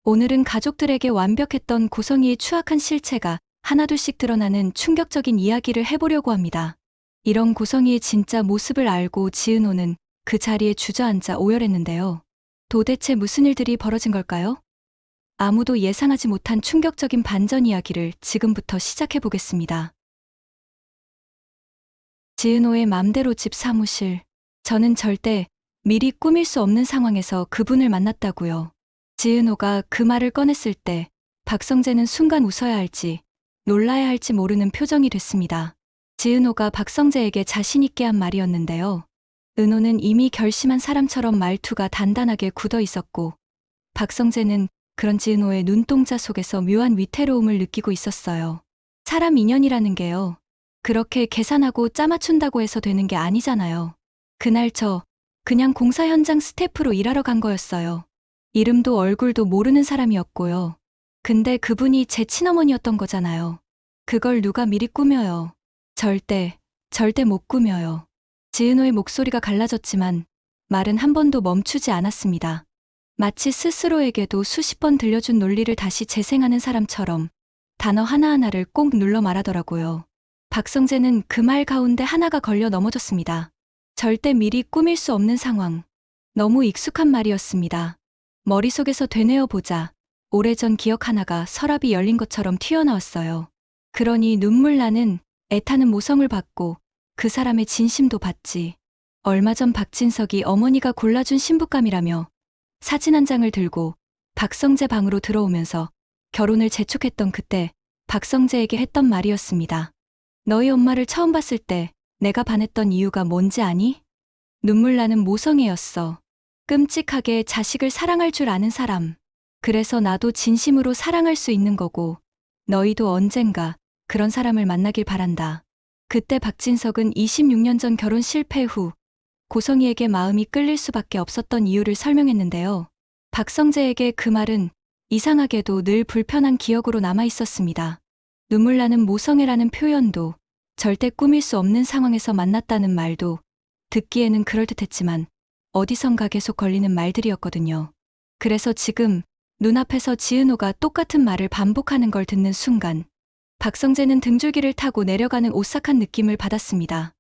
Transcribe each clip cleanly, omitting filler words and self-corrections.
오늘은 가족들에게 완벽했던 고성이의 추악한 실체가 하나둘씩 드러나는 충격적인 이야기를 해보려고 합니다. 이런 고성이의 진짜 모습을 알고 지은호는 그 자리에 주저앉아 오열했는데요. 도대체 무슨 일들이 벌어진 걸까요? 아무도 예상하지 못한 충격적인 반전 이야기를 지금부터 시작해보겠습니다. 지은호의 맘대로 집 사무실. 저는 절대 미리 꾸밀 수 없는 상황에서 그분을 만났다고요. 지은호가 그 말을 꺼냈을 때 박성재는 순간 웃어야 할지 놀라야 할지 모르는 표정이 됐습니다. 지은호가 박성재에게 자신 있게 한 말이었는데요. 은호는 이미 결심한 사람처럼 말투가 단단하게 굳어 있었고 박성재는 그런 지은호의 눈동자 속에서 묘한 위태로움을 느끼고 있었어요. 사람 인연이라는 게요. 그렇게 계산하고 짜맞춘다고 해서 되는 게 아니잖아요. 그날 저 그냥 공사 현장 스태프로 일하러 간 거였어요. 이름도 얼굴도 모르는 사람이었고요. 근데 그분이 제 친어머니였던 거잖아요. 그걸 누가 미리 꾸며요. 절대 못 꾸며요. 지은호의 목소리가 갈라졌지만 말은 한 번도 멈추지 않았습니다. 마치 스스로에게도 수십 번 들려준 논리를 다시 재생하는 사람처럼 단어 하나하나를 꼭 눌러 말하더라고요. 박성재는 그 말 가운데 하나가 걸려 넘어졌습니다. 절대 미리 꾸밀 수 없는 상황. 너무 익숙한 말이었습니다. 머릿속에서 되뇌어보자 오래전 기억 하나가 서랍이 열린 것처럼 튀어나왔어요. 그러니 눈물 나는 애타는 모성을 받고 그 사람의 진심도 받지. 얼마 전 박진석이 어머니가 골라준 신부감이라며 사진 한 장을 들고 박성재 방으로 들어오면서 결혼을 재촉했던 그때 박성재에게 했던 말이었습니다. 너희 엄마를 처음 봤을 때 내가 반했던 이유가 뭔지 아니? 눈물 나는 모성애였어. 끔찍하게 자식을 사랑할 줄 아는 사람. 그래서 나도 진심으로 사랑할 수 있는 거고 너희도 언젠가 그런 사람을 만나길 바란다. 그때 박진석은 26년 전 결혼 실패 후 고성이에게 마음이 끌릴 수밖에 없었던 이유를 설명했는데요. 박성재에게 그 말은 이상하게도 늘 불편한 기억으로 남아 있었습니다. 눈물 나는 모성애라는 표현도 절대 꾸밀 수 없는 상황에서 만났다는 말도 듣기에는 그럴듯했지만 어디선가 계속 걸리는 말들이었거든요. 그래서 지금 눈앞에서 지은호가 똑같은 말을 반복하는 걸 듣는 순간 박성재는 등줄기를 타고 내려가는 오싹한 느낌을 받았습니다.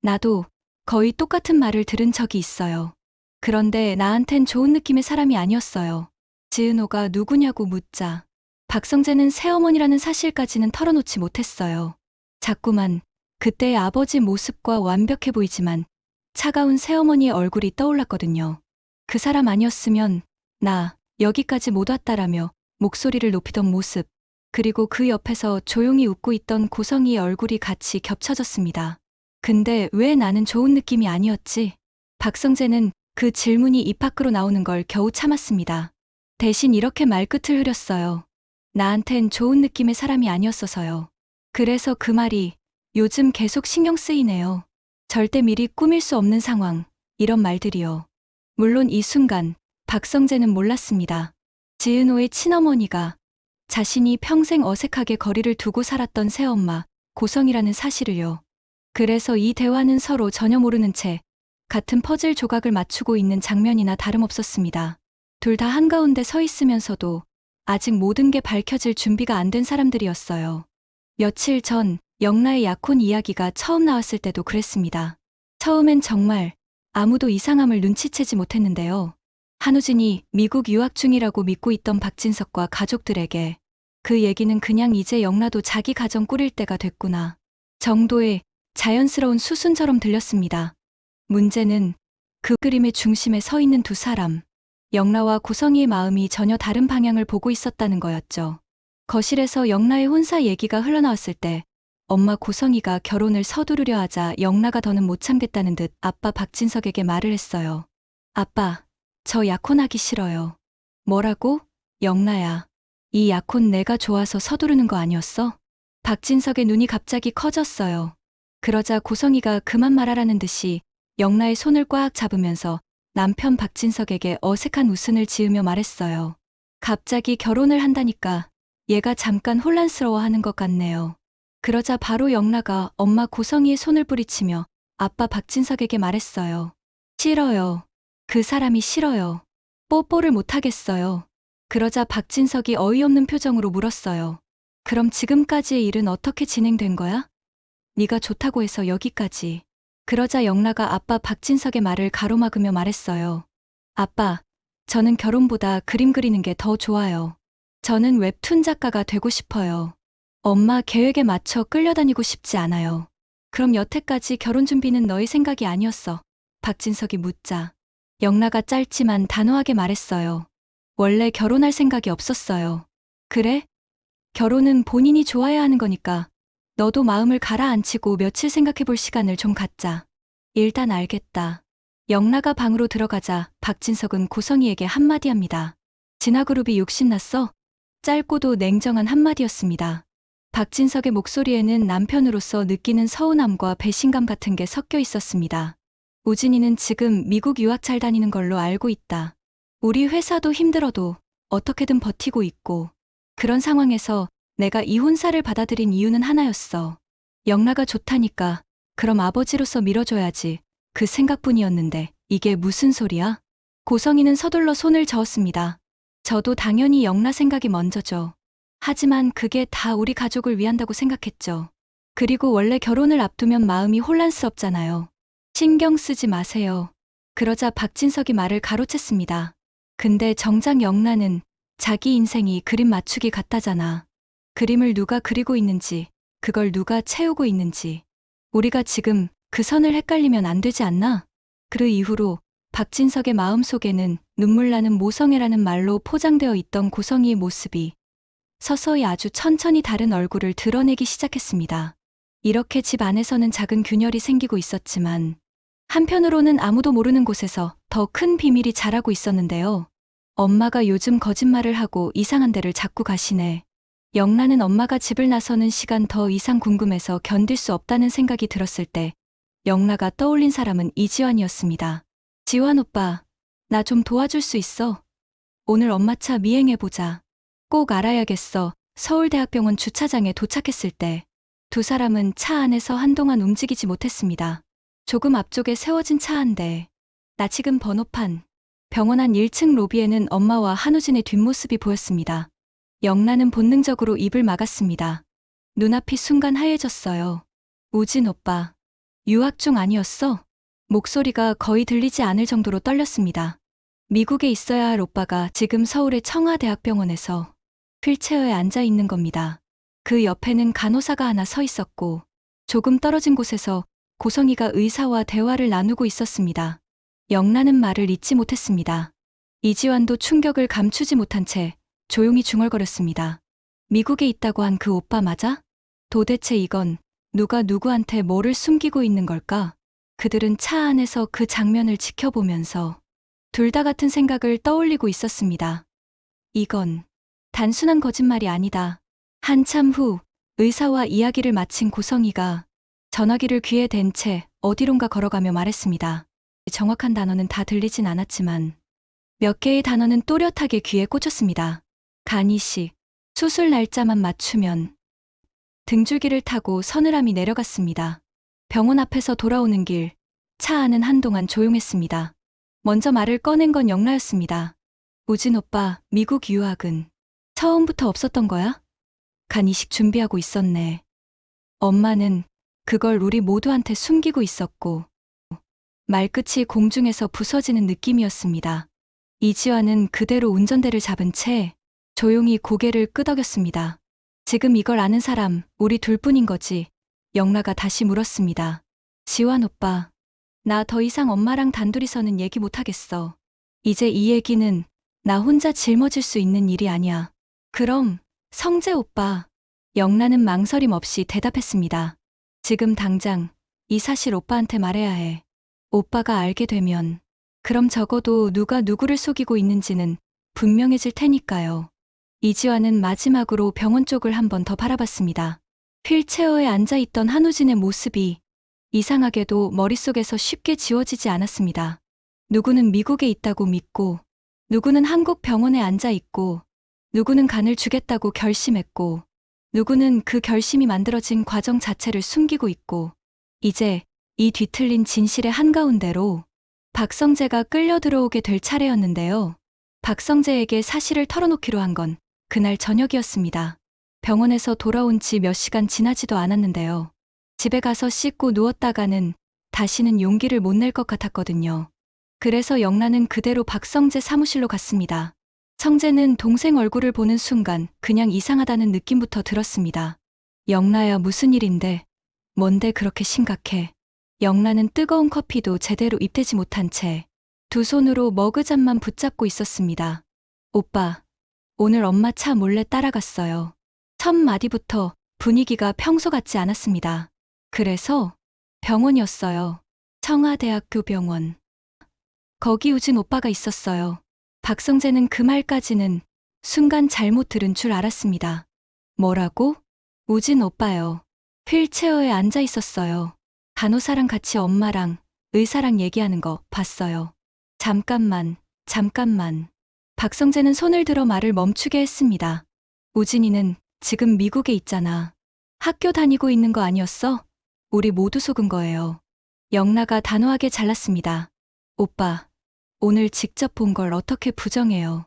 나도 거의 똑같은 말을 들은 적이 있어요. 그런데 나한텐 좋은 느낌의 사람이 아니었어요. 지은호가 누구냐고 묻자 박성재는 새어머니라는 사실까지는 털어놓지 못했어요. 자꾸만 그때의 아버지 모습과 완벽해 보이지만 차가운 새어머니의 얼굴이 떠올랐거든요. 그 사람 아니었으면 나 여기까지 못 왔다라며 목소리를 높이던 모습, 그리고 그 옆에서 조용히 웃고 있던 고성이의 얼굴이 같이 겹쳐졌습니다. 근데 왜 나는 좋은 느낌이 아니었지? 박성재는 그 질문이 입 밖으로 나오는 걸 겨우 참았습니다. 대신 이렇게 말끝을 흐렸어요. 나한텐 좋은 느낌의 사람이 아니었어서요. 그래서 그 말이 요즘 계속 신경 쓰이네요. 절대 미리 꾸밀 수 없는 상황, 이런 말들이요. 물론 이 순간 박성재는 몰랐습니다. 지은호의 친어머니가 자신이 평생 어색하게 거리를 두고 살았던 새엄마 고성이라는 사실을요. 그래서 이 대화는 서로 전혀 모르는 채 같은 퍼즐 조각을 맞추고 있는 장면이나 다름없었습니다. 둘 다 한가운데 서 있으면서도 아직 모든 게 밝혀질 준비가 안 된 사람들이었어요. 며칠 전 영라의 약혼 이야기가 처음 나왔을 때도 그랬습니다. 처음엔 정말 아무도 이상함을 눈치채지 못했는데요. 한우진이 미국 유학 중이라고 믿고 있던 박진석과 가족들에게 그 얘기는 그냥 이제 영라도 자기 가정 꾸릴 때가 됐구나 정도의 자연스러운 수순처럼 들렸습니다. 문제는 그 그림의 중심에 서 있는 두 사람, 영라와 고성이의 마음이 전혀 다른 방향을 보고 있었다는 거였죠. 거실에서 영라의 혼사 얘기가 흘러나왔을 때 엄마 고성이가 결혼을 서두르려 하자 영라가 더는 못 참겠다는 듯 아빠 박진석에게 말을 했어요. 아빠, 저 약혼하기 싫어요. 뭐라고? 영라야. 이 약혼 내가 좋아서 서두르는 거 아니었어? 박진석의 눈이 갑자기 커졌어요. 그러자 고성이가 그만 말하라는 듯이 영라의 손을 꽉 잡으면서 남편 박진석에게 어색한 웃음을 지으며 말했어요. 갑자기 결혼을 한다니까 얘가 잠깐 혼란스러워하는 것 같네요. 그러자 바로 영라가 엄마 고성이의 손을 뿌리치며 아빠 박진석에게 말했어요. 싫어요. 그 사람이 싫어요. 뽀뽀를 못하겠어요. 그러자 박진석이 어이없는 표정으로 물었어요. 그럼 지금까지의 일은 어떻게 진행된 거야? 네가 좋다고 해서 여기까지. 그러자 영라가 아빠 박진석의 말을 가로막으며 말했어요. 아빠, 저는 결혼보다 그림 그리는 게 더 좋아요. 저는 웹툰 작가가 되고 싶어요. 엄마 계획에 맞춰 끌려다니고 싶지 않아요. 그럼 여태까지 결혼 준비는 너의 생각이 아니었어. 박진석이 묻자 영라가 짧지만 단호하게 말했어요. 원래 결혼할 생각이 없었어요. 그래? 결혼은 본인이 좋아야 하는 거니까 너도 마음을 가라앉히고 며칠 생각해 볼 시간을 좀 갖자. 일단 알겠다. 영라가 방으로 들어가자 박진석은 고성이에게 한마디 합니다. 진아그룹이 욕심났어? 짧고도 냉정한 한마디였습니다. 박진석의 목소리에는 남편으로서 느끼는 서운함과 배신감 같은 게 섞여 있었습니다. 우진이는 지금 미국 유학 잘 다니는 걸로 알고 있다. 우리 회사도 힘들어도 어떻게든 버티고 있고 그런 상황에서 내가 이혼사를 받아들인 이유는 하나였어. 영라가 좋다니까 그럼 아버지로서 밀어줘야지. 그 생각뿐이었는데 이게 무슨 소리야? 고성이는 서둘러 손을 저었습니다. 저도 당연히 영라 생각이 먼저죠. 하지만 그게 다 우리 가족을 위한다고 생각했죠. 그리고 원래 결혼을 앞두면 마음이 혼란스럽잖아요. 신경 쓰지 마세요. 그러자 박진석이 말을 가로챘습니다. 근데 정작 영라는 자기 인생이 그림 맞추기 같다잖아. 그림을 누가 그리고 있는지, 그걸 누가 채우고 있는지. 우리가 지금 그 선을 헷갈리면 안 되지 않나? 그 이후로 박진석의 마음속에는 눈물 나는 모성애라는 말로 포장되어 있던 고성이의 모습이 서서히 아주 천천히 다른 얼굴을 드러내기 시작했습니다. 이렇게 집 안에서는 작은 균열이 생기고 있었지만 한편으로는 아무도 모르는 곳에서 더 큰 비밀이 자라고 있었는데요. 엄마가 요즘 거짓말을 하고 이상한 데를 자꾸 가시네. 영라는 엄마가 집을 나서는 시간 더 이상 궁금해서 견딜 수 없다는 생각이 들었을 때 영라가 떠올린 사람은 이지환이었습니다. 지환 오빠, 나 좀 도와줄 수 있어? 오늘 엄마 차 미행해보자. 꼭 알아야겠어. 서울대학병원 주차장에 도착했을 때 두 사람은 차 안에서 한동안 움직이지 못했습니다. 조금 앞쪽에 세워진 차 한 대. 나 지금 번호판. 병원 안 1층 로비에는 엄마와 한우진의 뒷모습이 보였습니다. 영라는 본능적으로 입을 막았습니다. 눈앞이 순간 하얘졌어요. 우진 오빠, 유학 중 아니었어? 목소리가 거의 들리지 않을 정도로 떨렸습니다. 미국에 있어야 할 오빠가 지금 서울의 청와대학병원에서 휠체어에 앉아 있는 겁니다. 그 옆에는 간호사가 하나 서 있었고 조금 떨어진 곳에서 고성이가 의사와 대화를 나누고 있었습니다. 영라는 말을 잇지 못했습니다. 이지환도 충격을 감추지 못한 채 조용히 중얼거렸습니다. 미국에 있다고 한 그 오빠 맞아? 도대체 이건 누가 누구한테 뭐를 숨기고 있는 걸까? 그들은 차 안에서 그 장면을 지켜보면서 둘 다 같은 생각을 떠올리고 있었습니다. 이건 단순한 거짓말이 아니다. 한참 후 의사와 이야기를 마친 고성이가 전화기를 귀에 댄 채 어디론가 걸어가며 말했습니다. 정확한 단어는 다 들리진 않았지만 몇 개의 단어는 또렷하게 귀에 꽂혔습니다. 간이식, 수술 날짜만 맞추면. 등줄기를 타고 서늘함이 내려갔습니다. 병원 앞에서 돌아오는 길, 차 안은 한동안 조용했습니다. 먼저 말을 꺼낸 건 영라였습니다. 우진 오빠, 미국 유학은 처음부터 없었던 거야? 간이식 준비하고 있었네. 엄마는 그걸 우리 모두한테 숨기고 있었고. 말끝이 공중에서 부서지는 느낌이었습니다. 이지환은 그대로 운전대를 잡은 채 조용히 고개를 끄덕였습니다. 지금 이걸 아는 사람 우리 둘뿐인 거지. 영라가 다시 물었습니다. 지환 오빠, 나 더 이상 엄마랑 단둘이서는 얘기 못하겠어. 이제 이 얘기는 나 혼자 짊어질 수 있는 일이 아니야. 그럼 성재 오빠. 영라는 망설임 없이 대답했습니다. 지금 당장 이 사실 오빠한테 말해야 해. 오빠가 알게 되면 그럼 적어도 누가 누구를 속이고 있는지는 분명해질 테니까요. 이지환은 마지막으로 병원 쪽을 한 번 더 바라봤습니다. 휠체어에 앉아있던 한우진의 모습이 이상하게도 머릿속에서 쉽게 지워지지 않았습니다. 누구는 미국에 있다고 믿고, 누구는 한국 병원에 앉아있고, 누구는 간을 주겠다고 결심했고, 누구는 그 결심이 만들어진 과정 자체를 숨기고 있고, 이제 이 뒤틀린 진실의 한가운데로 박성재가 끌려 들어오게 될 차례였는데요. 박성재에게 사실을 털어놓기로 한 건 그날 저녁이었습니다. 병원에서 돌아온 지 몇 시간 지나지도 않았는데요. 집에 가서 씻고 누웠다가는 다시는 용기를 못 낼 것 같았거든요. 그래서 영란은 그대로 박성재 사무실로 갔습니다. 성재는 동생 얼굴을 보는 순간 그냥 이상하다는 느낌부터 들었습니다. 영라야, 무슨 일인데? 뭔데 그렇게 심각해? 영란은 뜨거운 커피도 제대로 입대지 못한 채 두 손으로 머그잔만 붙잡고 있었습니다. 오빠, 오늘 엄마 차 몰래 따라갔어요. 첫 마디부터 분위기가 평소 같지 않았습니다. 그래서 병원이었어요. 청아대학교 병원. 거기 우진 오빠가 있었어요. 박성재는 그 말까지는 순간 잘못 들은 줄 알았습니다. 뭐라고? 우진 오빠요. 휠체어에 앉아 있었어요. 간호사랑 같이 엄마랑 의사랑 얘기하는 거 봤어요. 잠깐만. 박성재는 손을 들어 말을 멈추게 했습니다. 우진이는 지금 미국에 있잖아. 학교 다니고 있는 거 아니었어? 우리 모두 속은 거예요. 영라가 단호하게 잘랐습니다. 오빠, 오늘 직접 본 걸 어떻게 부정해요?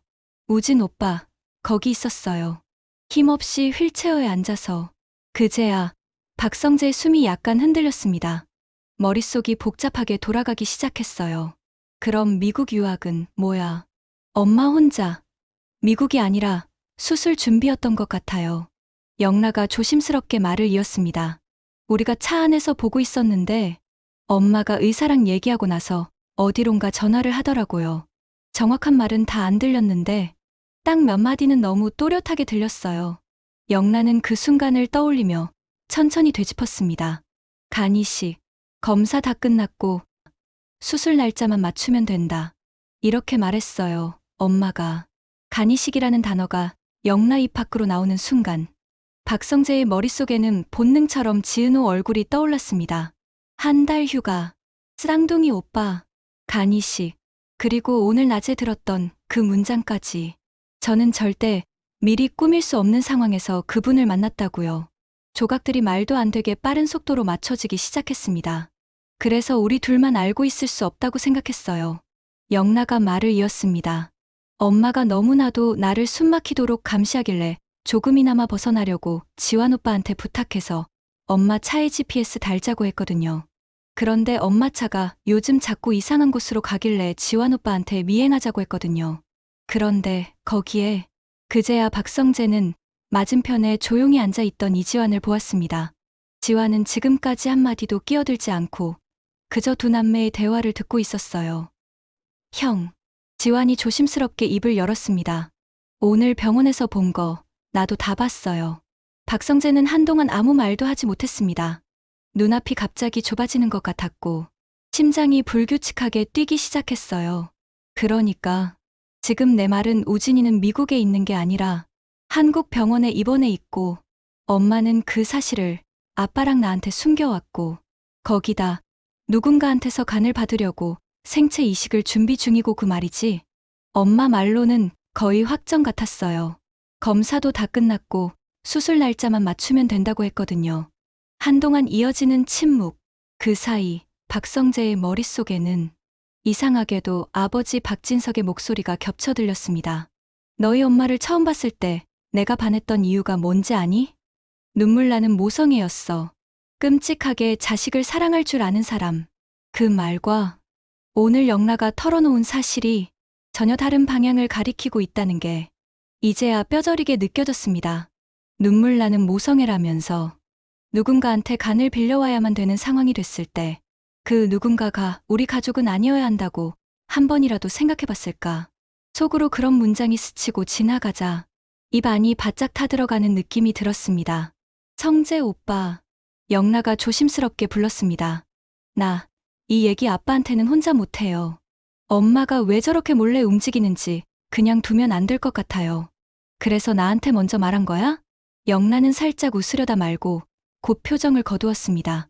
우진 오빠, 거기 있었어요. 힘없이 휠체어에 앉아서. 그제야 박성재의 숨이 약간 흔들렸습니다. 머릿속이 복잡하게 돌아가기 시작했어요. 그럼 미국 유학은 뭐야? 엄마 혼자. 미국이 아니라 수술 준비였던 것 같아요. 영라가 조심스럽게 말을 이었습니다. 우리가 차 안에서 보고 있었는데 엄마가 의사랑 얘기하고 나서 어디론가 전화를 하더라고요. 정확한 말은 다 안 들렸는데 딱 몇 마디는 너무 또렷하게 들렸어요. 영란은 그 순간을 떠올리며 천천히 되짚었습니다. 간이식, 검사 다 끝났고 수술 날짜만 맞추면 된다. 이렇게 말했어요, 엄마가. 간이식이라는 단어가 영라 입 밖으로 나오는 순간 박성재의 머릿속에는 본능처럼 지은호 얼굴이 떠올랐습니다. 한 달 휴가, 쌍둥이 오빠, 간이식, 그리고 오늘 낮에 들었던 그 문장까지. 저는 절대 미리 꾸밀 수 없는 상황에서 그분을 만났다고요. 조각들이 말도 안 되게 빠른 속도로 맞춰지기 시작했습니다. 그래서 우리 둘만 알고 있을 수 없다고 생각했어요. 영라가 말을 이었습니다. 엄마가 너무나도 나를 숨막히도록 감시하길래 조금이나마 벗어나려고 지환 오빠한테 부탁해서 엄마 차에 GPS 달자고 했거든요. 그런데 엄마 차가 요즘 자꾸 이상한 곳으로 가길래 지환 오빠한테 미행하자고 했거든요. 그런데 거기에 그제야 박성재는 맞은편에 조용히 앉아있던 이지환을 보았습니다. 지환은 지금까지 한마디도 끼어들지 않고 그저 두 남매의 대화를 듣고 있었어요. 형, 지환이 조심스럽게 입을 열었습니다. 오늘 병원에서 본 거 나도 다 봤어요. 박성재는 한동안 아무 말도 하지 못했습니다. 눈앞이 갑자기 좁아지는 것 같았고 심장이 불규칙하게 뛰기 시작했어요. 그러니까 지금 내 말은 우진이는 미국에 있는 게 아니라 한국 병원에 입원해 있고 엄마는 그 사실을 아빠랑 나한테 숨겨왔고 거기다 누군가한테서 간을 받으려고 생체 이식을 준비 중이고 그 말이지. 엄마 말로는 거의 확정 같았어요. 검사도 다 끝났고 수술 날짜만 맞추면 된다고 했거든요. 한동안 이어지는 침묵. 그 사이 박성재의 머릿속에는 이상하게도 아버지 박진석의 목소리가 겹쳐 들렸습니다. 너희 엄마를 처음 봤을 때 내가 반했던 이유가 뭔지 아니? 눈물 나는 모성애였어. 끔찍하게 자식을 사랑할 줄 아는 사람. 그 말과 오늘 영라가 털어놓은 사실이 전혀 다른 방향을 가리키고 있다는 게 이제야 뼈저리게 느껴졌습니다. 눈물 나는 모성애라면서 누군가한테 간을 빌려와야만 되는 상황이 됐을 때 그 누군가가 우리 가족은 아니어야 한다고 한 번이라도 생각해봤을까? 속으로 그런 문장이 스치고 지나가자 입 안이 바짝 타들어가는 느낌이 들었습니다. 성재 오빠, 영라가 조심스럽게 불렀습니다. 나 이 얘기 아빠한테는 혼자 못해요. 엄마가 왜 저렇게 몰래 움직이는지 그냥 두면 안 될 것 같아요. 그래서 나한테 먼저 말한 거야? 영란은 살짝 웃으려다 말고 곧 표정을 거두었습니다.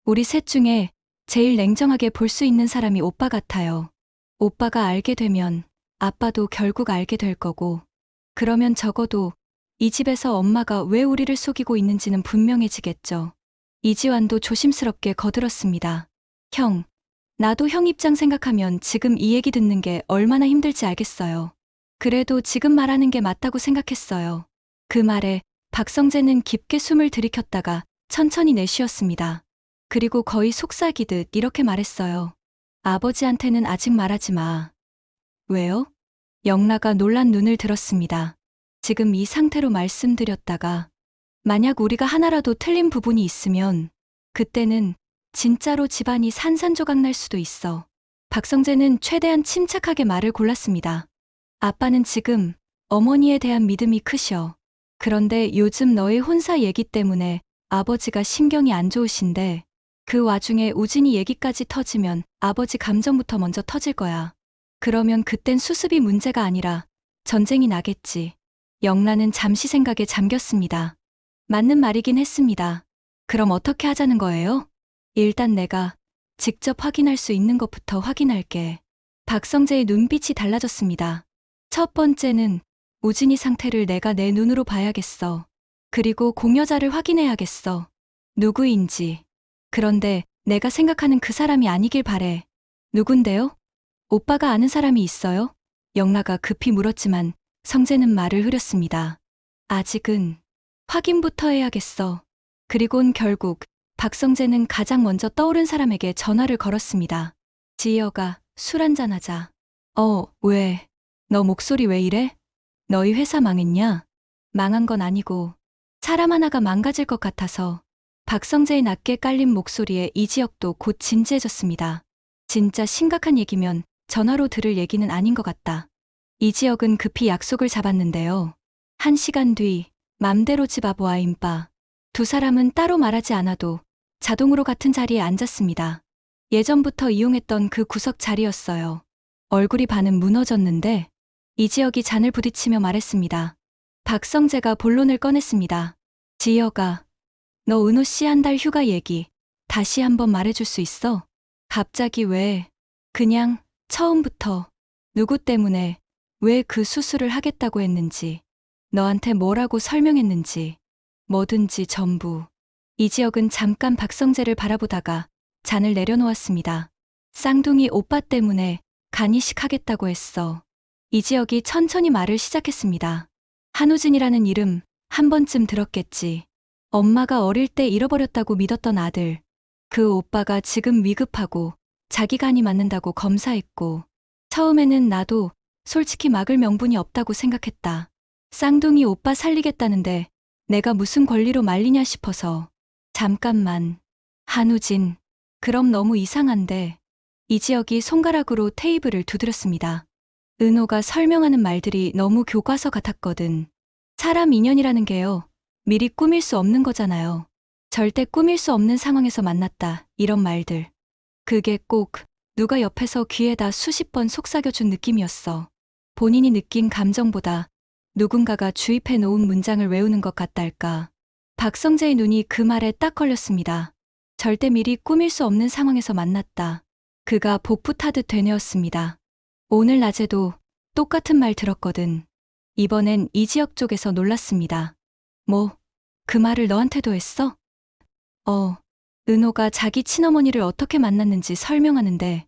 우리 셋 중에 제일 냉정하게 볼 수 있는 사람이 오빠 같아요. 오빠가 알게 되면 아빠도 결국 알게 될 거고, 그러면 적어도 이 집에서 엄마가 왜 우리를 속이고 있는지는 분명해지겠죠. 이지환도 조심스럽게 거들었습니다. 형, 나도 형 입장 생각하면 지금 이 얘기 듣는 게 얼마나 힘들지 알겠어요. 그래도 지금 말하는 게 맞다고 생각했어요. 그 말에 박성재는 깊게 숨을 들이켰다가 천천히 내쉬었습니다. 그리고 거의 속삭이듯 이렇게 말했어요. 아버지한테는 아직 말하지 마. 왜요? 영라가 놀란 눈을 들었습니다. 지금 이 상태로 말씀드렸다가 만약 우리가 하나라도 틀린 부분이 있으면 그때는 진짜로 집안이 산산조각 날 수도 있어. 박성재는 최대한 침착하게 말을 골랐습니다. 아빠는 지금 어머니에 대한 믿음이 크셔. 그런데 요즘 너의 혼사 얘기 때문에 아버지가 신경이 안 좋으신데 그 와중에 우진이 얘기까지 터지면 아버지 감정부터 먼저 터질 거야. 그러면 그땐 수습이 문제가 아니라 전쟁이 나겠지. 영란은 잠시 생각에 잠겼습니다. 맞는 말이긴 했습니다. 그럼 어떻게 하자는 거예요? 일단 내가 직접 확인할 수 있는 것부터 확인할게. 박성재의 눈빛이 달라졌습니다. 첫 번째는 우진이 상태를 내가 내 눈으로 봐야겠어. 그리고 공여자를 확인해야겠어. 누구인지. 그런데 내가 생각하는 그 사람이 아니길 바래. 누군데요? 오빠가 아는 사람이 있어요? 영라가 급히 물었지만 성재는 말을 흐렸습니다. 아직은 확인부터 해야겠어. 그리곤 결국 박성재는 가장 먼저 떠오른 사람에게 전화를 걸었습니다. 지희여가 술 한잔하자. 왜? 너 목소리 왜 이래? 너희 회사 망했냐? 망한 건 아니고 사람 하나가 망가질 것 같아서. 박성재의 낮게 깔린 목소리에 이지혁도 곧 진지해졌습니다. 진짜 심각한 얘기면 전화로 들을 얘기는 아닌 것 같다. 이지혁은 급히 약속을 잡았는데요. 1시간 뒤 맘대로 집 앞 와인바. 두 사람은 따로 말하지 않아도 자동으로 같은 자리에 앉았습니다. 예전부터 이용했던 그 구석 자리였어요. 얼굴이 반은 무너졌는데 이지혁이 잔을 부딪히며 말했습니다. 박성재가 본론을 꺼냈습니다. 지희여가, 너 은호 씨 한 달 휴가 얘기 다시 한번 말해줄 수 있어? 갑자기 왜? 그냥 처음부터 누구 때문에 왜 그 수술을 하겠다고 했는지, 너한테 뭐라고 설명했는지, 뭐든지 전부. 이지혁은 잠깐 박성재를 바라보다가 잔을 내려놓았습니다. 쌍둥이 오빠 때문에 간이식 하겠다고 했어. 이지혁이 천천히 말을 시작했습니다. 한우진이라는 이름 한 번쯤 들었겠지. 엄마가 어릴 때 잃어버렸다고 믿었던 아들. 그 오빠가 지금 위급하고 자기 간이 맞는다고 검사했고 처음에는 나도 솔직히 막을 명분이 없다고 생각했다. 쌍둥이 오빠 살리겠다는데 내가 무슨 권리로 말리냐 싶어서. 잠깐만. 한우진. 그럼 너무 이상한데. 이지혁이 손가락으로 테이블을 두드렸습니다. 은호가 설명하는 말들이 너무 교과서 같았거든. 사람 인연이라는 게요. 미리 꾸밀 수 없는 거잖아요. 절대 꾸밀 수 없는 상황에서 만났다. 이런 말들. 그게 꼭 누가 옆에서 귀에다 수십 번 속삭여준 느낌이었어. 본인이 느낀 감정보다 누군가가 주입해 놓은 문장을 외우는 것 같달까. 박성재의 눈이 그 말에 딱 걸렸습니다. 절대 미리 꾸밀 수 없는 상황에서 만났다. 그가 복부 타듯 되뇌었습니다. 오늘 낮에도 똑같은 말 들었거든. 이번엔 이지혁 쪽에서 놀랐습니다. 뭐, 그 말을 너한테도 했어? 은호가 자기 친어머니를 어떻게 만났는지 설명하는데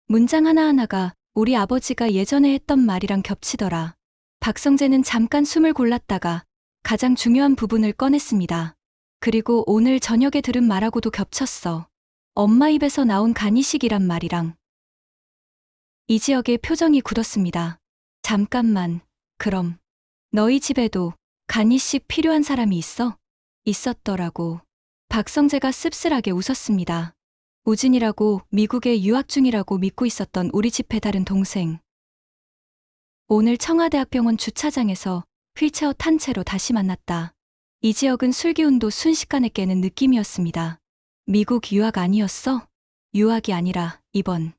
문장 하나하나가 우리 아버지가 예전에 했던 말이랑 겹치더라. 박성재는 잠깐 숨을 골랐다가 가장 중요한 부분을 꺼냈습니다. 그리고 오늘 저녁에 들은 말하고도 겹쳤어. 엄마 입에서 나온 간이식이란 말이랑. 이지혁의 표정이 굳었습니다. 잠깐만, 그럼 너희 집에도 간이식 필요한 사람이 있어? 있었더라고. 박성재가 씁쓸하게 웃었습니다. 우진이라고 미국에 유학 중이라고 믿고 있었던 우리 집 배다른 동생. 오늘 청와대학병원 주차장에서 휠체어 탄 채로 다시 만났다. 이지혁은 술기운도 순식간에 깨는 느낌이었습니다. 미국 유학 아니었어? 유학이 아니라 입원.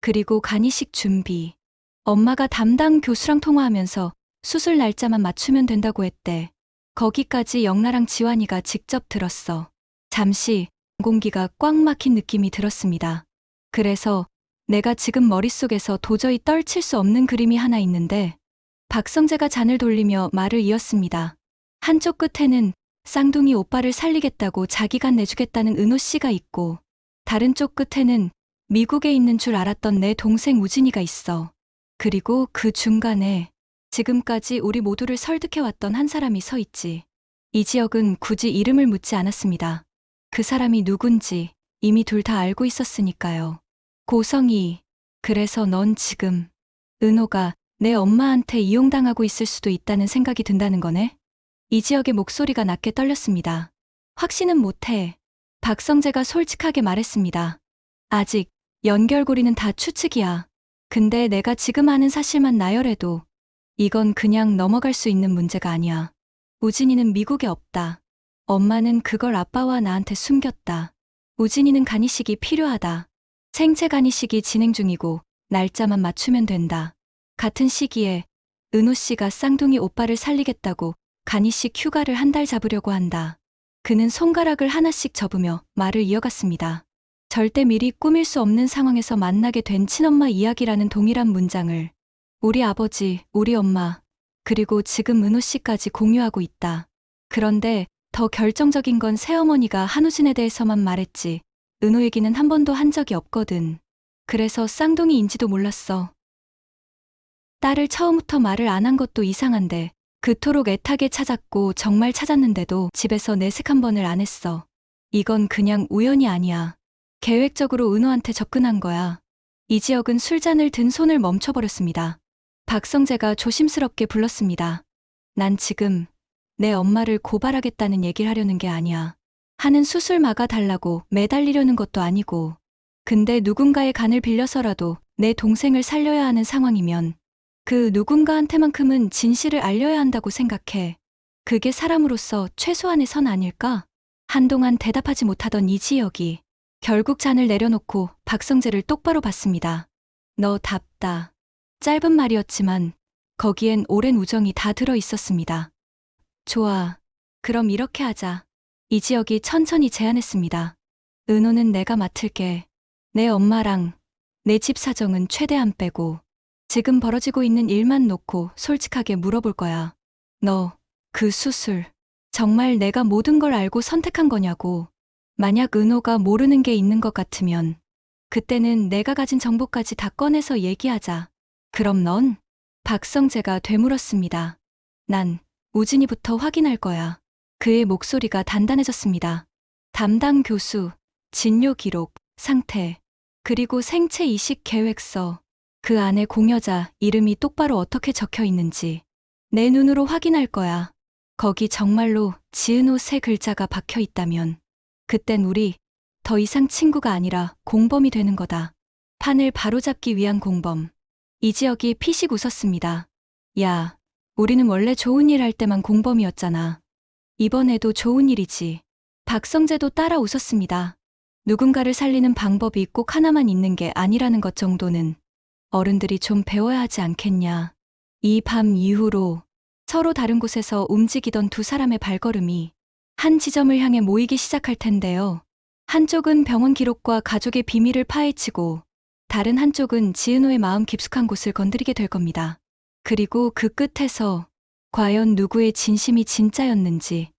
그리고 간이식 준비. 엄마가 담당 교수랑 통화하면서 수술 날짜만 맞추면 된다고 했대. 거기까지 영라랑 지환이가 직접 들었어. 잠시 공기가 꽉 막힌 느낌이 들었습니다. 그래서 내가 지금 머릿속에서 도저히 떨칠 수 없는 그림이 하나 있는데. 박성재가 잔을 돌리며 말을 이었습니다. 한쪽 끝에는 쌍둥이 오빠를 살리겠다고 자기 간 내주겠다는 은호 씨가 있고 다른 쪽 끝에는 미국에 있는 줄 알았던 내 동생 우진이가 있어. 그리고 그 중간에 지금까지 우리 모두를 설득해왔던 한 사람이 서 있지. 이지혁은 굳이 이름을 묻지 않았습니다. 그 사람이 누군지 이미 둘 다 알고 있었으니까요. 고성이, 그래서 넌 지금 은호가 내 엄마한테 이용당하고 있을 수도 있다는 생각이 든다는 거네? 이지혁의 목소리가 낮게 떨렸습니다. 확신은 못해. 박성재가 솔직하게 말했습니다. 아직 연결고리는 다 추측이야. 근데 내가 지금 아는 사실만 나열해도 이건 그냥 넘어갈 수 있는 문제가 아니야. 우진이는 미국에 없다. 엄마는 그걸 아빠와 나한테 숨겼다. 우진이는 간이식이 필요하다. 생체 간이식이 진행 중이고 날짜만 맞추면 된다. 같은 시기에 은호 씨가 쌍둥이 오빠를 살리겠다고 간이식 휴가를 한 달 잡으려고 한다. 그는 손가락을 하나씩 접으며 말을 이어갔습니다. 절대 미리 꾸밀 수 없는 상황에서 만나게 된 친엄마 이야기라는 동일한 문장을 우리 아버지, 우리 엄마, 그리고 지금 은호 씨까지 공유하고 있다. 그런데 더 결정적인 건 새어머니가 한우진에 대해서만 말했지 은호 얘기는 한 번도 한 적이 없거든. 그래서 쌍둥이인지도 몰랐어. 딸을 처음부터 말을 안 한 것도 이상한데 그토록 애타게 찾았고 정말 찾았는데도 집에서 내색 한 번을 안 했어. 이건 그냥 우연이 아니야. 계획적으로 은호한테 접근한 거야. 이지혁은 술잔을 든 손을 멈춰버렸습니다. 박성재가 조심스럽게 불렀습니다. 난 지금 내 엄마를 고발하겠다는 얘기를 하려는 게 아니야. 하는 수술 막아달라고 매달리려는 것도 아니고. 근데 누군가의 간을 빌려서라도 내 동생을 살려야 하는 상황이면 그 누군가한테만큼은 진실을 알려야 한다고 생각해. 그게 사람으로서 최소한의 선 아닐까? 한동안 대답하지 못하던 이지혁이 결국 잔을 내려놓고 박성재를 똑바로 봤습니다. 너 답다. 짧은 말이었지만 거기엔 오랜 우정이 다 들어 있었습니다. 좋아. 그럼 이렇게 하자. 이지혁이 천천히 제안했습니다. 은호는 내가 맡을게. 내 엄마랑 내 집 사정은 최대한 빼고 지금 벌어지고 있는 일만 놓고 솔직하게 물어볼 거야. 너, 그 수술, 정말 내가 모든 걸 알고 선택한 거냐고. 만약 은호가 모르는 게 있는 것 같으면 그때는 내가 가진 정보까지 다 꺼내서 얘기하자. 그럼 넌? 박성재가 되물었습니다. 난 우진이부터 확인할 거야. 그의 목소리가 단단해졌습니다. 담당 교수, 진료 기록, 상태, 그리고 생체 이식 계획서. 그 안에 공여자 이름이 똑바로 어떻게 적혀 있는지 내 눈으로 확인할 거야. 거기 정말로 지은호 세 글자가 박혀 있다면 그땐 우리 더 이상 친구가 아니라 공범이 되는 거다. 판을 바로잡기 위한 공범. 이지혁이 피식 웃었습니다. 야, 우리는 원래 좋은 일 할 때만 공범이었잖아. 이번에도 좋은 일이지. 박성재도 따라 웃었습니다. 누군가를 살리는 방법이 꼭 하나만 있는 게 아니라는 것 정도는 어른들이 좀 배워야 하지 않겠냐. 이 밤 이후로 서로 다른 곳에서 움직이던 두 사람의 발걸음이 한 지점을 향해 모이기 시작할 텐데요. 한쪽은 병원 기록과 가족의 비밀을 파헤치고 다른 한쪽은 지은호의 마음 깊숙한 곳을 건드리게 될 겁니다. 그리고 그 끝에서 과연 누구의 진심이 진짜였는지,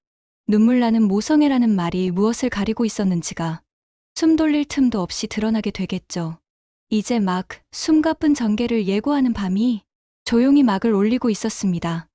눈물 나는 모성애라는 말이 무엇을 가리고 있었는지가 숨 돌릴 틈도 없이 드러나게 되겠죠. 이제 막 숨가쁜 전개를 예고하는 밤이 조용히 막을 올리고 있었습니다.